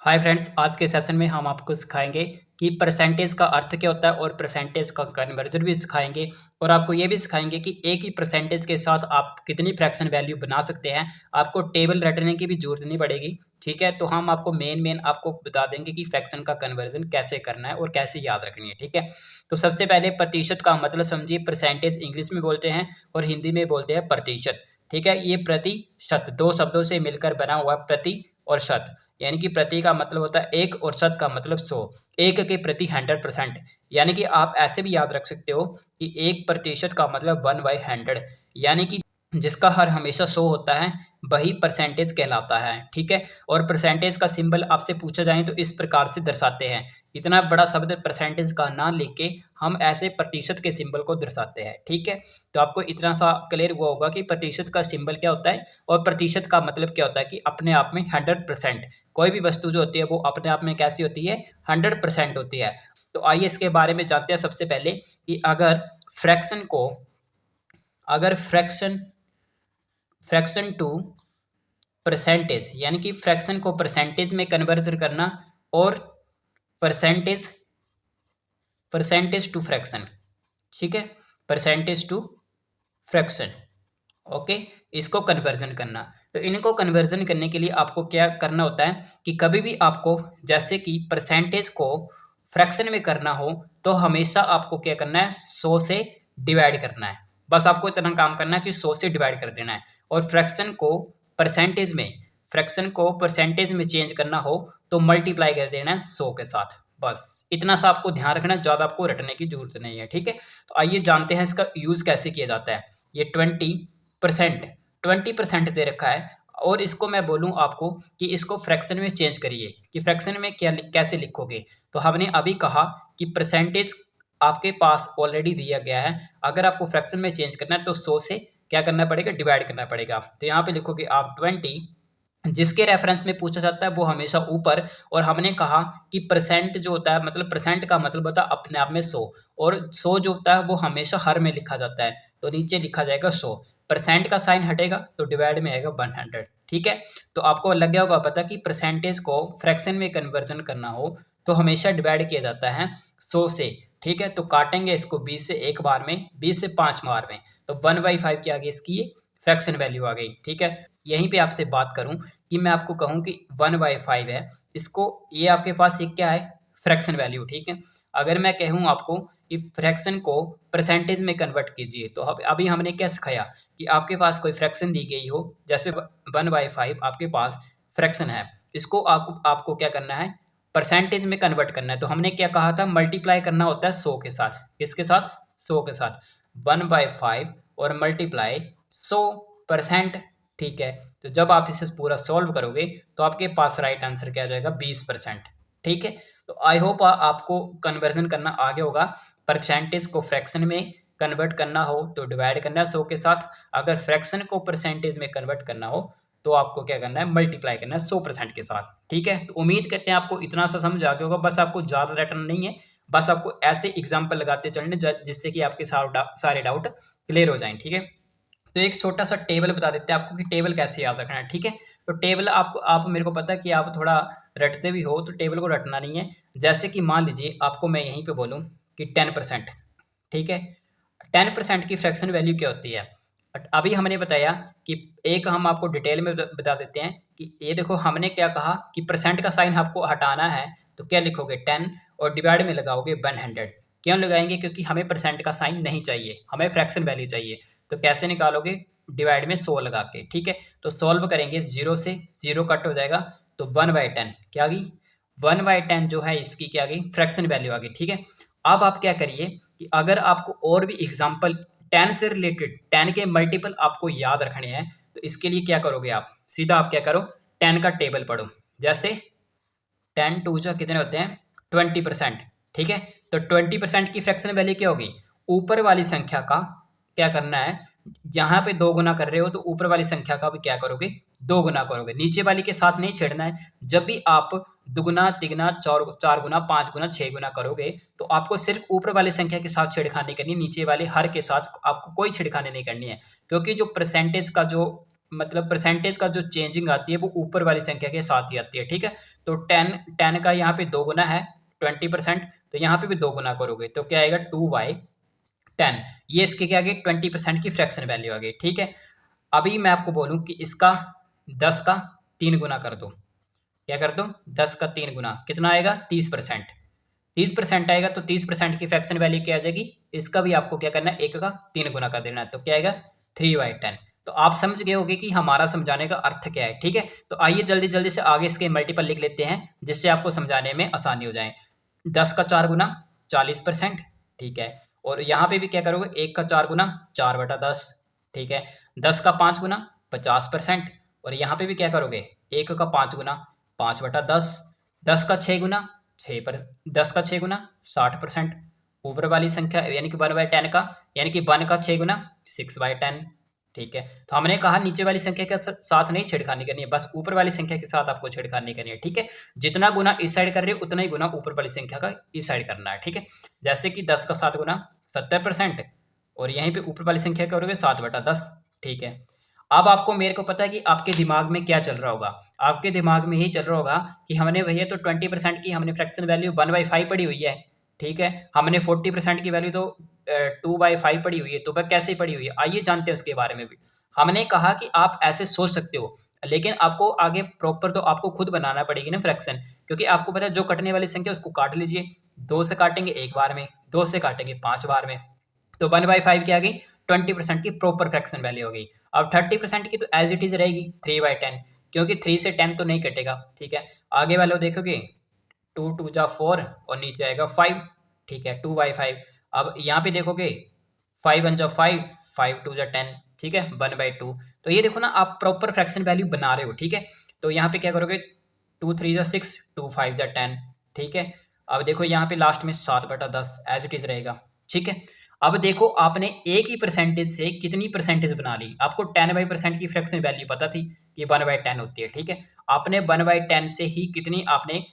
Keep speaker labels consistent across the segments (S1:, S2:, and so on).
S1: Hi friends, आज के session में हम आपको सिखाएंगे कि परसेंटेज का अर्थ क्या होता है और परसेंटेज का कन्वर्जन भी सिखाएंगे। और आपको ये भी सिखाएंगे कि एक ही परसेंटेज के साथ आप कितनी फ्रैक्शन वैल्यू बना सकते हैं। आपको टेबल रटने की भी जरूरत नहीं पड़ेगी। ठीक है, तो हम आपको मेन आपको बता देंगे कि फ्रैक्शन का कन्वर्जन कैसे करना है और कैसे याद रखनी है। ठीक है, तो सबसे पहले प्रतिशत का मतलब समझिए। परसेंटेज इंग्लिश में बोलते हैं और हिंदी में बोलते हैं प्रतिशत। ठीक है, ये प्रतिशत दो शब्दों से मिलकर बना हुआ प्रति और शत, यानी कि प्रति का मतलब होता है एक और शत का मतलब 100। एक के प्रति 100%, यानी कि आप ऐसे भी याद रख सकते हो कि 1% का मतलब 1/100, यानी कि जिसका हर हमेशा 100 होता है वही परसेंटेज कहलाता है। ठीक है, और परसेंटेज का सिंबल आपसे पूछा जाए तो इस प्रकार से दर्शाते हैं। इतना बड़ा शब्द परसेंटेज का ना लिख के हम ऐसे प्रतिशत के सिंबल को दर्शाते हैं। ठीक है, तो आपको इतना सा क्लियर हुआ होगा कि प्रतिशत का सिंबल क्या होता है और प्रतिशत का मतलब क्या होता है कि अपने आप में 100%। कोई भी वस्तु जो होती है वो अपने आप में कैसी होती है, 100% होती है। तो आइए इसके बारे में जानते हैं। सबसे पहले कि अगर फ्रैक्शन टू परसेंटेज, यानी कि फ्रैक्शन को परसेंटेज में कन्वर्जन करना, और परसेंटेज परसेंटेज टू फ्रैक्शन। ठीक है, परसेंटेज टू फ्रैक्शन। ओके, इसको कन्वर्जन करना। तो इनको कन्वर्जन करने के लिए आपको क्या करना होता है कि कभी भी आपको जैसे कि परसेंटेज को फ्रैक्शन में करना हो तो हमेशा आपको क्या करना है, 100 से डिवाइड करना है। बस आपको इतना काम करना है कि 100 से डिवाइड कर देना है। और फ्रैक्शन को परसेंटेज में चेंज करना हो तो मल्टीप्लाई कर देना है 100 के साथ। बस इतना सा आपको ध्यान रखना है, ज़्यादा आपको रटने की जरूरत नहीं है। ठीक है, तो आइए जानते हैं इसका यूज़ कैसे किया जाता है। ये 20% दे रखा है और इसको मैं बोलूं आपको कि इसको फ्रैक्शन में चेंज करिए कि फ्रैक्शन में कैसे लिखोगे। तो हमने अभी कहा कि परसेंटेज आपके पास ऑलरेडी दिया गया है। अगर आपको फ्रैक्शन में चेंज करना है तो 100 से क्या करना पड़ेगा, डिवाइड करना पड़ेगा। तो यहाँ पे लिखोगे आप 20, जिसके रेफरेंस में पूछा जाता है वो हमेशा ऊपर। और हमने कहा कि परसेंट जो होता है, मतलब परसेंट का मतलब होता है अपने आप में 100, और 100 जो होता है वो हमेशा हर में लिखा जाता है, तो नीचे लिखा जाएगा 100। परसेंट का साइन हटेगा तो डिवाइड में आएगा 100। ठीक है, तो आपको लग गया होगा पता कि परसेंटेज को फ्रैक्शन में कन्वर्जन करना हो तो हमेशा डिवाइड किया जाता है 100 से। ठीक है, तो काटेंगे इसको 20 से एक बार में, 20 से 5 बार में, तो 1/5 की आ गई इसकी फ्रैक्शन वैल्यू आ गई। ठीक है, यहीं पे आपसे बात करूं कि मैं आपको कहूं कि 1/5 है, इसको ये आपके पास एक क्या है, फ्रैक्शन वैल्यू। ठीक है, अगर मैं कहूं आपको कि फ्रैक्शन को परसेंटेज में कन्वर्ट कीजिए, तो अभी हमने क्या सिखाया कि आपके पास कोई फ्रैक्शन दी गई हो, जैसे 1/5 आपके पास फ्रैक्शन है, इसको आपको क्या करना है, परसेंटेज में कन्वर्ट करना है। तो हमने क्या कहा था, मल्टीप्लाई करना होता है 100 के साथ। किसके साथ, 100 के साथ। 1/5 और मल्टीप्लाई 100%। ठीक है, तो जब आप इसे पूरा सॉल्व करोगे तो आपके पास राइट आंसर क्या आ जाएगा, 20%। ठीक है, तो आई होप आपको कन्वर्जन करना आ गया होगा। परसेंटेज को फ्रैक्शन में कन्वर्ट करना हो तो डिवाइड करना है 100 के साथ। अगर फ्रैक्शन को परसेंटेज में कन्वर्ट करना हो तो आपको क्या करना है, मल्टीप्लाई करना है 100% के साथ। ठीक है, तो उम्मीद करते हैं आपको इतना सा समझ आ गया होगा। बस आपको ज़्यादा रटना नहीं है, बस आपको ऐसे एग्जाम्पल लगाते चलने जिससे कि आपके सारे डाउट क्लियर हो जाएं। ठीक है, तो एक छोटा सा टेबल बता देते हैं आपको कि टेबल कैसे याद रखना है। ठीक है, तो टेबल आपको आप मेरे को पता है कि आप थोड़ा रटते भी हो, तो टेबल को रटना नहीं है। जैसे कि मान लीजिए आपको मैं यहीं पे बोलूँ कि 10%। ठीक है, 10% की फ्रैक्शन वैल्यू क्या होती है। अभी हमने बताया कि एक हम आपको डिटेल में बता देते हैं कि ये देखो, हमने क्या कहा कि परसेंट का साइन आपको हटाना है तो क्या लिखोगे, 10, और डिवाइड में लगाओगे 100। क्यों लगाएंगे, क्योंकि हमें परसेंट का साइन नहीं चाहिए, हमें फ्रैक्शन वैल्यू चाहिए। तो कैसे निकालोगे, डिवाइड में 100 लगा के। ठीक है, तो सॉल्व करेंगे, 0 से 0 कट हो जाएगा तो 1/10 क्या आ गई, 1/10 जो है इसकी क्या आ गई, फ्रैक्शन वैल्यू आ गई। ठीक है, अब आप क्या करिए कि अगर आपको और भी एग्जाम्पल 10 से रिलेटेड, 10 के मल्टीपल आपको याद रखने हैं, तो इसके लिए क्या करोगे, आप सीधा आप क्या करो, 10 का टेबल पढ़ो। जैसे 10 टू जो कितने होते हैं, 20%। ठीक है, तो 20% की फ्रैक्शन वैल्यू क्या होगी, ऊपर वाली संख्या का क्या करना है, यहाँ पे 2 गुना कर रहे हो तो ऊपर वाली संख्या का भी क्या करोगे, 2 गुना करोगे। नीचे वाली के साथ नहीं छेड़ना है। जब भी आप दुगुना, तिगुना, चार गुना, 5 गुना, 6 गुना करोगे तो आपको सिर्फ ऊपर वाली संख्या के साथ छेड़खानी करनी है, नीचे वाले हर के साथ आपको कोई छेड़खानी नहीं करनी है। क्योंकि जो परसेंटेज का जो मतलब परसेंटेज का जो चेंजिंग आती है वो ऊपर वाली संख्या के साथ ही आती है, ठीक है। तो टेन का यहाँ पे 2 गुना है 20%, तो यहाँ पे भी 2 गुना करोगे तो क्या आएगा 2/10। ये इसके क्या आ गई 20% की फ्रैक्शन वैल्यू आ गई, ठीक है। अभी मैं आपको बोलूँ कि इसका 10 का 3 गुना कर दो, क्या कर दो 10 का 3 गुना, कितना आएगा 30%। 30% आएगा तो 30% की फ्रैक्शन वैल्यू क्या आ जाएगी, इसका भी आपको क्या करना है 1 का 3 गुना कर देना है, तो क्या आएगा 3/10। तो आप समझ गए होंगे कि हमारा समझाने का अर्थ क्या है, ठीक है। तो आइए जल्दी जल्दी से आगे इसके मल्टीपल लिख लेते हैं जिससे आपको समझाने में आसानी हो जाए। 10 का 4 गुना 40%, ठीक है। और यहाँ पे भी क्या करोगे 1 का 4 गुना 4/10, ठीक है। 10 का 5 गुना 50%, और यहाँ पे भी क्या करोगे 1 का 5 गुना 5/10। 10 का 6 गुना 10 का 6 गुना 60%, ऊपर वाली संख्या यानी कि 1/10 का, यानी कि 1 का 6 गुना 6/10, ठीक है। तो हमने कहा नीचे वाली संख्या के साथ नहीं छेड़खानी करनी है, बस ऊपर वाली संख्या के साथ आपको छेड़खानी करनी है, ठीक है। जितना गुना इस साइड कर रहे हो उतना ही गुना ऊपर वाली संख्या का इस साइड करना है, ठीक है। जैसे कि 10 का 7 गुना 70%, और यहीं पे ऊपर वाली संख्या करोगे 7/10, ठीक है। अब आपको मेरे को पता है कि आपके दिमाग में क्या चल रहा होगा, आपके दिमाग में यही चल रहा होगा कि हमने भैया तो 20% की हमने फ्रैक्शन वैल्यू 1/5 पड़ी हुई है, ठीक है। हमने 40% की वैल्यू तो 2/5 पड़ी हुई है, तो वह कैसे पड़ी हुई है, आइए जानते हैं उसके बारे में भी। हमने कहा कि आप ऐसे सोच सकते हो, लेकिन आपको आगे प्रॉपर तो आपको खुद बनाना पड़ेगी ना फ्रैक्शन, क्योंकि आपको पता है जो कटने वाली संख्या उसको काट लीजिए। 2 से काटेंगे 1 बार में, 2 से काटेंगे 5 बार में, तो 1/5 की आ गई 20% की प्रॉपर फ्रैक्शन वैल्यू हो गई। अब 30% की तो एज इट इज रहेगी 3/10, क्योंकि 3 से 10 तो नहीं कटेगा, ठीक है। आगे वाले देखोगे 2 2 जा 4 और नीचे आएगा 5, ठीक है 2/5। अब यहाँ पे देखोगे 5 1 जा 5, 5 2 जा 10, ठीक है 1/2। तो ये देखो ना आप प्रॉपर फ्रैक्शन वैल्यू बना रहे हो, ठीक है। तो यहाँ पे क्या करोगे 2 3 जा 6, 2 5 जा 10, ठीक है। अब देखो यहाँ पे लास्ट में 7/10 एज इट इज रहेगा, ठीक है। अब देखो आपने एक ही परसेंटेज से कितनी परसेंटेज बना ली, आपको 10/% की फ्रैक्शन वैल्यू पता थी कि 1/10 होती है, ठीक है। आपने 1/10 से ही कितनी आपने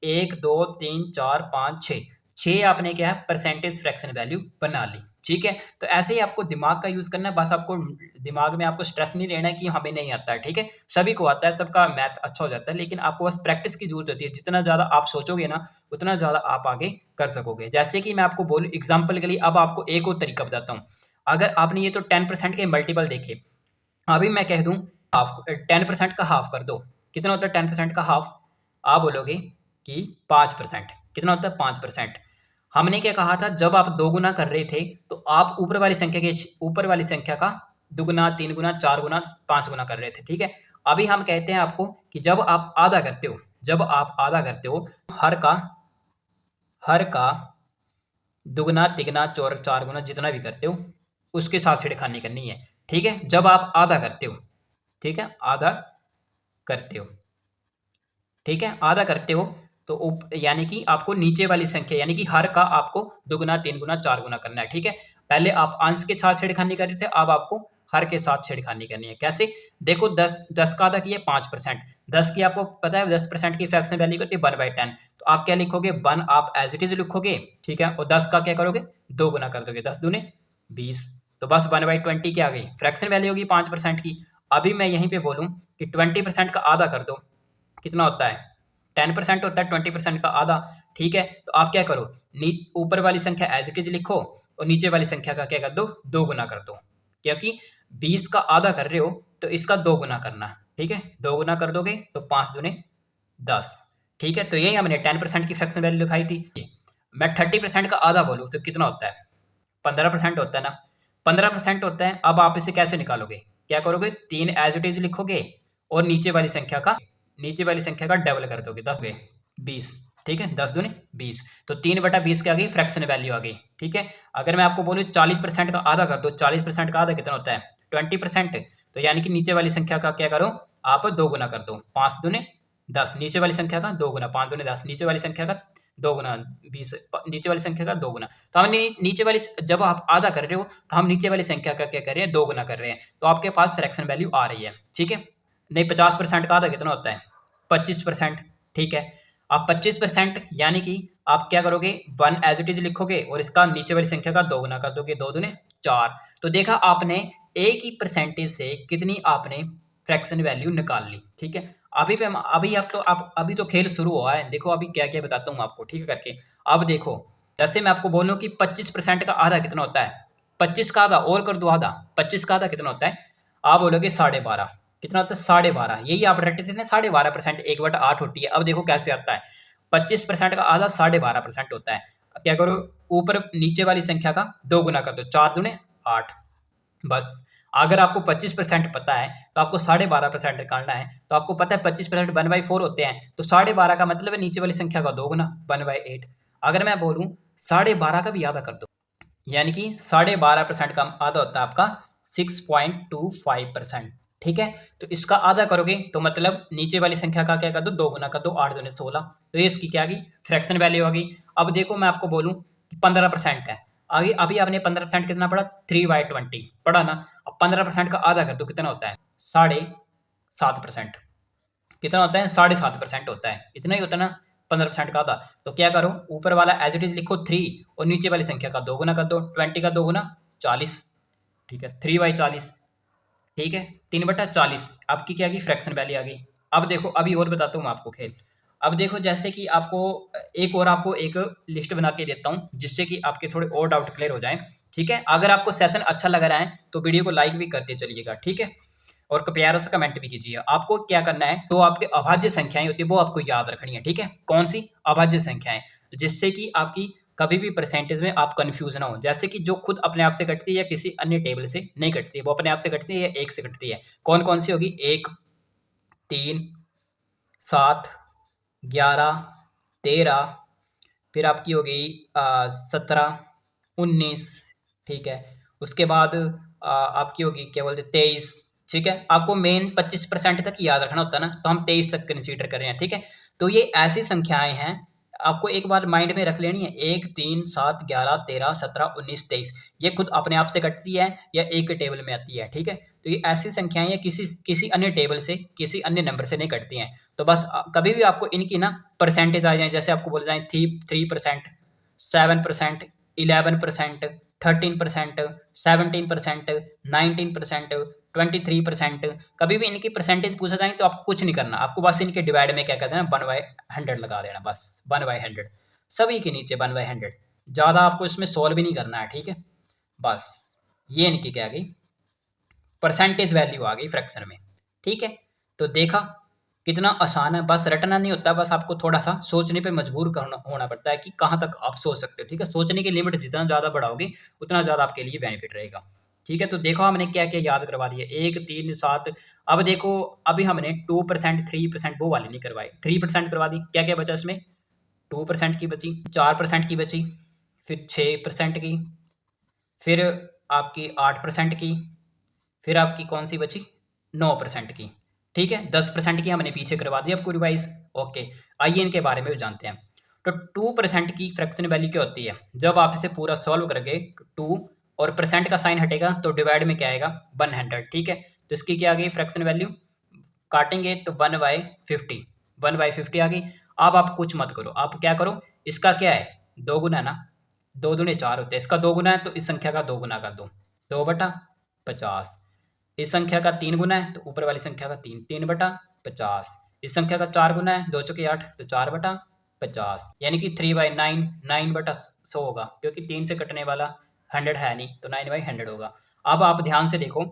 S1: 1 2 3 4 5 6 आपने क्या है परसेंटेज फ्रैक्शन वैल्यू बना ली, ठीक है। तो ऐसे ही आपको दिमाग का यूज करना है, बस आपको दिमाग में आपको स्ट्रेस नहीं लेना है कि हमें नहीं आता है, ठीक है। सभी को आता है, सबका मैथ अच्छा हो जाता है, लेकिन आपको बस प्रैक्टिस की जरूरत होती है। जितना ज़्यादा आप सोचोगे ना उतना ज़्यादा आप आगे कर सकोगे। जैसे कि मैं आपको बोलूँ एग्जाम्पल के लिए, अब आपको एक और तरीका बताता हूँ। अगर आपने ये तो 10% के मल्टीपल देखे, अभी मैं कह दूँ हाफ 10% का हाफ कर दो, कितना होता है 10% का हाफ, आप बोलोगे कि 5%, कितना होता है 5%। हमने क्या कहा था, जब आप 2 गुना कर रहे थे तो आप ऊपर वाली संख्या का 2 गुना 3 गुना 4 गुना 5 गुना कर रहे थे, ठीक है। अभी हम कहते हैं आपको कि जब आप आधा करते हो, जब आप आधा करते हो हर का 2 गुना 3 गुना 4 गुना जितना भी करते हो उसके साथ छेड़खानी करनी है, ठीक है। जब आप आधा करते हो, ठीक है आधा करते हो, ठीक है आधा करते हो, तो यानी कि आपको नीचे वाली संख्या यानी कि हर का आपको 2 गुना 3 गुना 4 गुना करना है, ठीक है। पहले आप अंश के साथ छेड़खानी कर रहे थे, अब आपको हर के साथ छेड़खानी करनी है। कैसे, देखो 10 का आधा किया 5%, 10 की आपको पता है 10% की फ्रैक्शन वैल्यू करती है 1/10, तो आप क्या लिखोगे 1 आप एज इट इज लिखोगे, ठीक है। और 10 का क्या करोगे 2 गुना कर दोगे, 10 दूने 20, तो बस 1/20 क्या आ गई फ्रैक्शन वैल्यू होगी 5% की। अभी मैं यहीं पे बोलूँ कि 20% का आधा कर दो, कितना होता है 10% होता है 20% का आधा, ठीक है। तो आप क्या करो ऊपर वाली संख्या एज इट इज लिखो और नीचे वाली संख्या का क्या कर दो 2 गुना कर दो, क्योंकि 20 का आधा कर रहे हो तो इसका 2 गुना करना, ठीक है। 2 गुना कर दोगे तो 5 दूने 10, ठीक है। तो यही हमने 10% की फ्रैक्शन वैल्यू लिखाई थी। मैं 30% का आधा बोलूँ तो कितना होता है 15% होता है ना, 15% होता है। अब आप इसे कैसे निकालोगे, क्या करोगे 3 एज इट इज लिखोगे और नीचे वाली संख्या का डबल कर दोगे, 10 गए 20, ठीक है 10 दूने 20, तो 3/20 क्या आ गई फ्रैक्शन वैल्यू आ गई, ठीक है। अगर मैं आपको बोलूँ 40% का आधा कर दो, 40% का आधा कितना होता है 20%, तो यानी कि नीचे वाली संख्या का क्या करो आप 2 गुना कर दो, 5 दूने 10, नीचे वाली संख्या का 2 गुना, 5 दूने 10, नीचे वाली संख्या का 2 गुना 20, नीचे वाली संख्या का 2 गुना। तो हम नीचे वाली जब आप आधा कर रहे हो तो हम नीचे वाली संख्या का क्या कर रहे हैं 2 गुना कर रहे हैं, तो आपके पास फ्रैक्शन वैल्यू आ रही है, ठीक है। नहीं 50% का आधा कितना होता है 25%, ठीक है। आप 25% यानी कि आप क्या करोगे 1 एज इट इज लिखोगे और इसका नीचे वाली संख्या का 2 गुना कर दोगे, 2 दूने 4। तो देखा आपने एक ही परसेंटेज से कितनी आपने फ्रैक्शन वैल्यू निकाल ली। ठीक है, अभी पे हम अभी अब तो आप अभी तो खेल शुरू हुआ है। देखो अभी क्या क्या बताता हूँ आपको, ठीक है करके। अब देखो जैसे मैं आपको बोलूँ कि 25% का आधा कितना होता है, 25 का आधा और कर दो आधा, 25 का आधा कितना होता है, आप बोलोगे 12.5। कितना होता है 12.5, यही आप रटते थे ना 12.5%, 1/8 होती है। अब देखो कैसे आता है, 25% का आधा 12.5% होता है। क्या करो, ऊपर नीचे वाली संख्या का 2 गुना कर दो, 4 दूने 8। बस अगर आपको 25% पता है तो आपको 12.5% निकालना है। तो आपको पता है 25% 1/4 होते हैं, तो 12.5 का मतलब है नीचे वाली संख्या का 2 गुना 1/8। अगर मैं बोलूँ 12.5 का भी आधा कर दो, यानी कि 12.5% का आधा होता है आपका 6.25%। ठीक है, तो इसका आधा करोगे तो मतलब नीचे वाली संख्या का क्या कर दो, 2 गुना कर दो, 8 दूने 16। तो ये इसकी क्या आ गई, फ्रैक्शन वैल्यू आ गई। अब देखो मैं आपको बोलूँ कि 15% है, आगे अभी आपने 15% कितना पढ़ा, 3/20 पढ़ा ना। अब 15% का आधा कर दो, कितना होता है 7.5%। कितना होता है 7.5% होता है, इतना ही होता है ना 15% का आधा। तो क्या करो, ऊपर वाला एज इट इज लिखो 3 और नीचे वाली संख्या का 2 गुना कर दो, 20 का 2 गुना 40। ठीक है, 3/40। ठीक है, 3/40 आपकी क्या आ गई, फ्रैक्शन वैल्यू आ गई। अब देखो अभी और बताता हूँ मैं आपको खेल। अब देखो जैसे कि आपको आपको एक लिस्ट बना के देता हूँ जिससे कि आपके थोड़े और डाउट क्लियर हो जाएं। ठीक है, अगर आपको सेशन अच्छा लग रहा है तो वीडियो को लाइक भी करते चलिएगा। ठीक है, और प्यारा सा कमेंट भी कीजिए। आपको क्या करना है, तो आपके अभाज्य संख्याएं होती है वो आपको याद रखनी है। ठीक है, कौन सी अभाज्य संख्याएं, जिससे कि आपकी कभी भी परसेंटेज में आप कंफ्यूज ना हो। जैसे कि जो खुद अपने आप से कटती है या किसी अन्य टेबल से नहीं कटती है, वो अपने आप से कटती है या एक से कटती है। कौन कौन सी होगी, 1, 3, 7, 11, 13, फिर आपकी हो गई 17, 19। ठीक है, उसके बाद आपकी होगी क्या बोलते 23। ठीक है, आपको मेन 25% तक याद रखना होता है ना, तो हम 23 तक कंसीडर कर रहे हैं। ठीक है, तो ये ऐसी संख्याएं हैं, आपको एक बार माइंड में रख लेनी है, 1, 3, 7, 11, 13, 17, 19, 23। ये खुद अपने आप से कटती है या एक के टेबल में आती है। ठीक है, तो ये ऐसी संख्याएं हैं किसी किसी अन्य टेबल से, किसी अन्य नंबर से नहीं कटती हैं। तो बस कभी भी आपको इनकी ना परसेंटेज आ जाए, जैसे आपको बोल जाए 3%, 7%, 11%, 13%, 17%, 19%, 23%। कभी भी इनकी परसेंटेज पूछा जाए तो आपको कुछ नहीं करना, आपको बस इनके डिवाइड में क्या कर देना, 1/100 लगा देना, बस 1/100, सभी के नीचे 1/100। ज़्यादा आपको इसमें सॉल्व भी नहीं करना है। ठीक है, बस ये इनकी क्या गई, परसेंटेज वैल्यू आ गई फ्रैक्शन में। ठीक है, तो देखा कितना आसान है, बस रटना नहीं होता, बस आपको थोड़ा सा सोचने पे मजबूर करना होना पड़ता है कि कहाँ तक आप सोच सकते हो। ठीक है, सोचने की लिमिट जितना ज़्यादा बढ़ाओगे उतना ज़्यादा आपके लिए बेनिफिट रहेगा। ठीक है, तो देखो हमने क्या क्या याद करवा दिया, 1, 3, 7। अब देखो अभी हमने 2%, 3% वो वाली नहीं करवाई, 3% करवा दी। क्या क्या बचा इसमें, 2% की बची, 4% की बची, फिर 6% की, फिर आपकी 8% की, फिर आपकी कौन सी बची, 9% की। ठीक है, 10% की हमने पीछे करवा दी आपको रिवाइज। ओके, आइए इनके बारे में भी जानते हैं। तो 2% की फ्रैक्शन वैल्यू क्या होती है, जब आप इसे पूरा सॉल्व करोगे, 2 और परसेंट का साइन हटेगा तो डिवाइड में क्या आएगा, 100। ठीक है, तो इसकी क्या आ गई फ्रैक्शन वैल्यू, काटेंगे तो 1/50, 1/50 आ गई। अब आप कुछ मत करो, आप क्या करो, इसका क्या है, 2 गुना है ना, 2 दूने 4 होते हैं, इसका 2 गुना है तो इस संख्या का 2 गुना कर दो, 2/50। इस संख्या का 3 गुना है तो ऊपर वाली संख्या का 3, 3/50। इस संख्या का 4 गुना है, 2 चौके 8, तो 4/50, यानी कि 3/9, 9/100 होगा, क्योंकि 3 से कटने वाला 100 है नहीं, तो 9/100 होगा। अब आप ध्यान से देखो,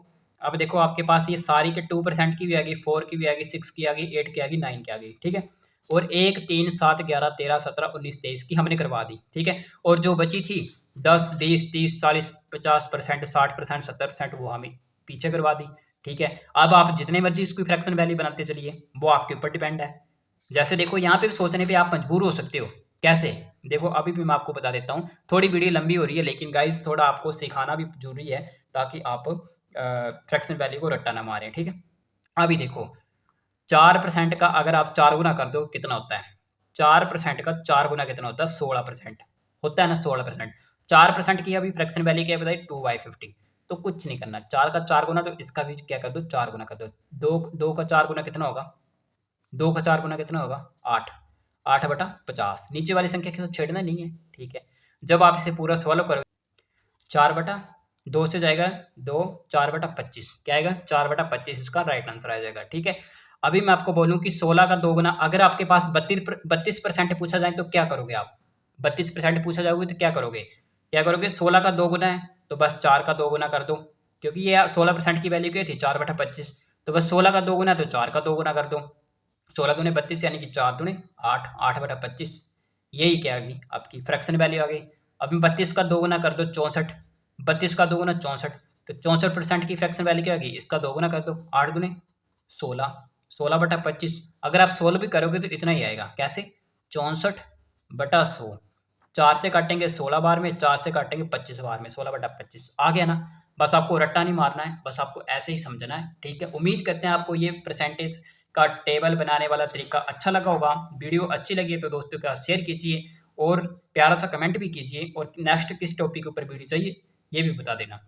S1: अब देखो आपके पास ये सारी के 2% की भी आ गई, 4 की भी आ गई, 6 की आ गई, 8 की आ गई, 9 की आ गई। ठीक है, और 1, 3, 7, 11, 13, 17, 19, 23 की हमने करवा दी। ठीक है, और जो बची थी 10, 20, 30, 40, 50%, 60%, 70%, वो हमें पीछे करवा दी। ठीक है, अब आप जितने मर्जी इसकी फ्रैक्शन वैल्यू बनाते चलिए, वो आपके ऊपर डिपेंड है। जैसे देखो यहाँ पे भी सोचने पे आप मजबूर हो सकते हो, कैसे, देखो अभी भी मैं आपको बता देता हूँ। थोड़ी वीडियो लंबी हो रही है, लेकिन गाइस थोड़ा आपको सिखाना भी जरूरी है, ताकि आप फ्रैक्शन वैल्यू को रट्टा ना मारें। ठीक है, अभी देखो 4% का अगर आप 4 गुना कर दो कितना होता है, 4% का 4 गुना कितना होता है, 16% होता है ना, 16%। 4% की अभी फ्रैक्शन वैल्यू क्या बताई, 2/50। तो कुछ नहीं करना, 4 का 4 गुना, तो इसका भी क्या कर दो, 4 गुना कर दो। 2 का 4 गुना कितना होगा, 2 का 4 गुना कितना होगा, 8, 8/50। नीचे वाली संख्या के साथ छेड़ना नहीं है। ठीक है, जब आप इसे पूरा सॉल्व करोगे, 4/50 2 से जाएगा 2, 4/25 क्या आएगा 4/25 इसका राइट आंसर आ जाएगा। ठीक है, अभी मैं आपको बोलूं कि 16 का 2 गुना, अगर आपके पास 32% पूछा जाए तो क्या करोगे आप? 32% पूछा जाओगे तो क्या करोगे? 16 का 2 गुना है तो बस 4 का 2 गुना कर दो, क्योंकि ये 16% की वैल्यू क्या थी 4/25, तो बस 16 का 2 गुना तो 4 का 2 गुना कर दो। 16 दूनी 32 यानी कि 4 दूनी 8, 8/25, यही क्या आ गई आपकी फ्रैक्शन वैल्यू आ गई। अब 32 का 2 गुना कर दो 64, 32 का 2 गुना 64, तो 64% की फ्रैक्शन वैल्यू क्या आ गई, इसका 2 गुना कर दो 8 दूनी 16, 16/25। अगर आप 16 भी करोगे तो इतना ही आएगा, कैसे 64/100, 4 से काटेंगे 16 बार में, 4 से काटेंगे 25 बार में, 16/25 आ गया ना। बस आपको रट्टा नहीं मारना है, बस आपको ऐसे ही समझना है। ठीक है, उम्मीद करते हैं आपको ये परसेंटेज का टेबल बनाने वाला तरीका अच्छा लगा होगा। वीडियो अच्छी लगी है तो दोस्तों के साथ शेयर कीजिए और प्यारा सा कमेंट भी कीजिए, और नेक्स्ट किस टॉपिक के ऊपर वीडियो चाहिए ये भी बता देना।